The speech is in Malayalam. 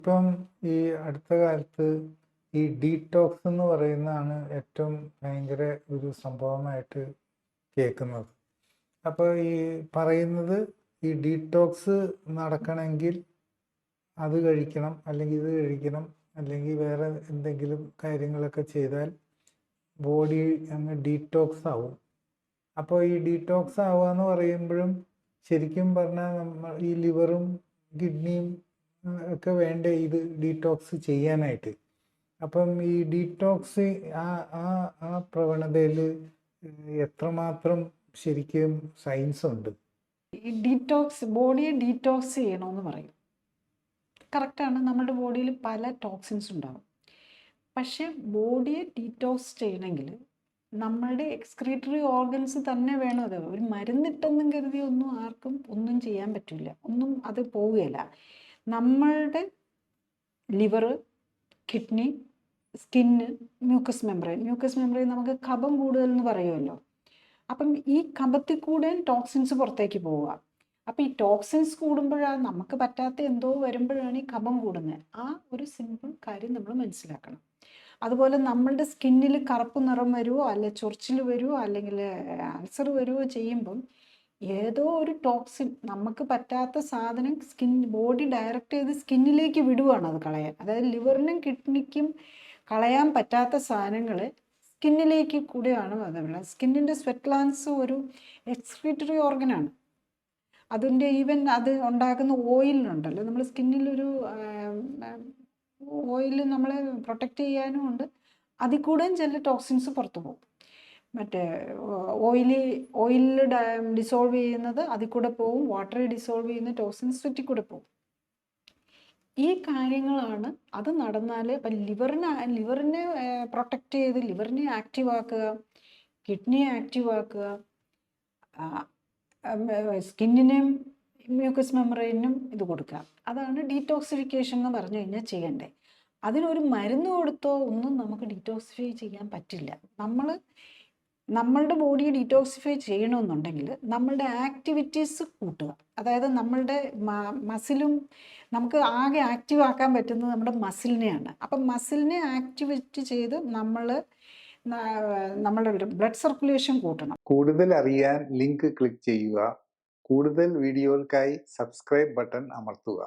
ഇപ്പം ഈ അടുത്ത കാലത്ത് ഈ ഡീറ്റോക്സ് എന്ന് പറയുന്നതാണ് ഏറ്റവും ഭയങ്കര ഒരു സംഭവമായിട്ട് കേൾക്കുന്നത്. അപ്പോൾ ഈ പറയുന്നത് ഈ ഡീറ്റോക്സ് നടക്കണമെങ്കിൽ അത് കഴിക്കണം, അല്ലെങ്കിൽ ഇത് കഴിക്കണം, അല്ലെങ്കിൽ വേറെ എന്തെങ്കിലും കാര്യങ്ങളൊക്കെ ചെയ്താൽ ബോഡി അങ്ങ് ഡീറ്റോക്സ് ആവും. അപ്പോൾ ഈ ഡീറ്റോക്സ് ആവുക എന്ന് പറയുമ്പോഴും ശരിക്കും പറഞ്ഞാൽ നമ്മൾ ഈ ലിവറും കിഡ്നിയും ഒക്കെ വേണ്ടേ ഇത് ഡീറ്റോക്സ് ചെയ്യാനായിട്ട്. അപ്പം ഈ ഡീറ്റോക്സ് ആ ആ ആ പ്രവണതയിൽ എത്രമാത്രം ശരിക്കും സയൻസ് ഉണ്ട്? ഈ ഡീറ്റോക്സ്, ബോഡിയെ ഡീറ്റോക്സ് ചെയ്യണമെന്ന് പറയും. കറക്റ്റാണ്, നമ്മുടെ ബോഡിയിൽ പല ടോക്സിൻസ് ഉണ്ടാകും. പക്ഷെ ബോഡിയെ ഡീറ്റോക്സ് ചെയ്യണമെങ്കിൽ നമ്മളുടെ എക്സ്ക്രീറ്ററി ഓർഗൻസ് തന്നെ വേണം. അത് ഒരു മരുന്നിട്ടെന്നും കരുതി ഒന്നും ആർക്കും ഒന്നും ചെയ്യാൻ പറ്റില്ല, ഒന്നും അത് പോവുകയില്ല. നമ്മളുടെ liver, kidney, skin, mucus membrane നമുക്ക് കഫം കൂടുതലെന്ന് പറയുമല്ലോ. അപ്പം ഈ കഫത്തിൽ കൂടെ ടോക്സിൻസ് പുറത്തേക്ക് പോവുക. അപ്പം ഈ ടോക്സിൻസ് കൂടുമ്പോഴാണ്, നമുക്ക് പറ്റാത്ത എന്തോ വരുമ്പോഴാണ് ഈ കഫം കൂടുന്നത്. ആ ഒരു സിമ്പിൾ കാര്യം നമ്മൾ മനസ്സിലാക്കണം. അതുപോലെ നമ്മളുടെ സ്കിന്നിൽ കറുപ്പ് നിറം വരുമോ, അല്ലെ ചൊറിച്ചിൽ വരുമോ, അല്ലെങ്കിൽ ആൾസർ വരുമോ ചെയ്യുമ്പം ഏതോ ഒരു ടോക്സിൻ, നമുക്ക് പറ്റാത്ത സാധനം ബോഡി ഡയറക്റ്റ് ചെയ്ത് സ്കിന്നിലേക്ക് വിടുവാണ് അത് കളയാൻ. അതായത് ലിവറിനും കിഡ്നിക്കും കളയാൻ പറ്റാത്ത സാധനങ്ങൾ സ്കിന്നിലേക്ക് കൂടെയാണ് അതുള്ള. സ്കിന്നിൻ്റെ സ്വെറ്റ് ഗ്ലാൻസ് ഒരു എക്സ്ക്രീറ്ററി ഓർഗനാണ്. അതിൻ്റെ ഈവൻ അത് ഉണ്ടാക്കുന്ന ഓയിലുണ്ടല്ലോ, നമ്മൾ സ്കിന്നിലൊരു ഓയിൽ നമ്മളെ പ്രൊട്ടക്റ്റ് ചെയ്യാനും ഉണ്ട്. അതിൽ കൂടെയും ചില ടോക്സിൻസ് പുറത്തു പോകും. മറ്റേ ഓയിലിൽ ഡിസോൾവ് ചെയ്യുന്നത് അതിൽ കൂടെ പോകും, വാട്ടറിൽ ഡിസോൾവ് ചെയ്യുന്ന ടോക്സിൻസ് സ്വെറ്റിൽ കൂടെ പോകും. ഈ കാര്യങ്ങളാണ്. അത് നടന്നാൽ ഇപ്പം ലിവറിനെ പ്രൊട്ടക്റ്റ് ചെയ്ത് ലിവറിനെ ആക്റ്റീവ് ആക്കുക, കിഡ്നിയെ ആക്റ്റീവ് ആക്കുക, സ്കിന്നിനെയും മ്യൂക്കസ് മെമ്പറൈനും ഇത് കൊടുക്കുക. അതാണ് ഡീറ്റോക്സിഫിക്കേഷൻ എന്ന് പറഞ്ഞു കഴിഞ്ഞാൽ ചെയ്യണ്ടേ. അതിനൊരു മരുന്ന് കൊടുത്തോ ഒന്നും നമുക്ക് ഡീറ്റോക്സിഫൈ ചെയ്യാൻ പറ്റില്ല. നമ്മളുടെ ബോഡിയെ ഡീറ്റോക്സിഫൈ ചെയ്യണമെന്നുണ്ടെങ്കിൽ നമ്മളുടെ ആക്ടിവിറ്റീസ് കൂട്ടുക. അതായത് നമ്മളുടെ മസിലും, നമുക്ക് ആകെ ആക്റ്റീവ് ആക്കാൻ പറ്റുന്നത് നമ്മുടെ മസിലിനെയാണ്. അപ്പം മസിലിനെ ആക്ടിവേറ്റ് ചെയ്ത് നമ്മളുടെ ബ്ലഡ് സർക്കുലേഷൻ കൂട്ടണം. കൂടുതൽ അറിയാൻ ലിങ്ക് ക്ലിക്ക് ചെയ്യുക. കൂടുതൽ വീഡിയോകൾക്കായി സബ്സ്ക്രൈബ് ബട്ടൺ അമർത്തുക.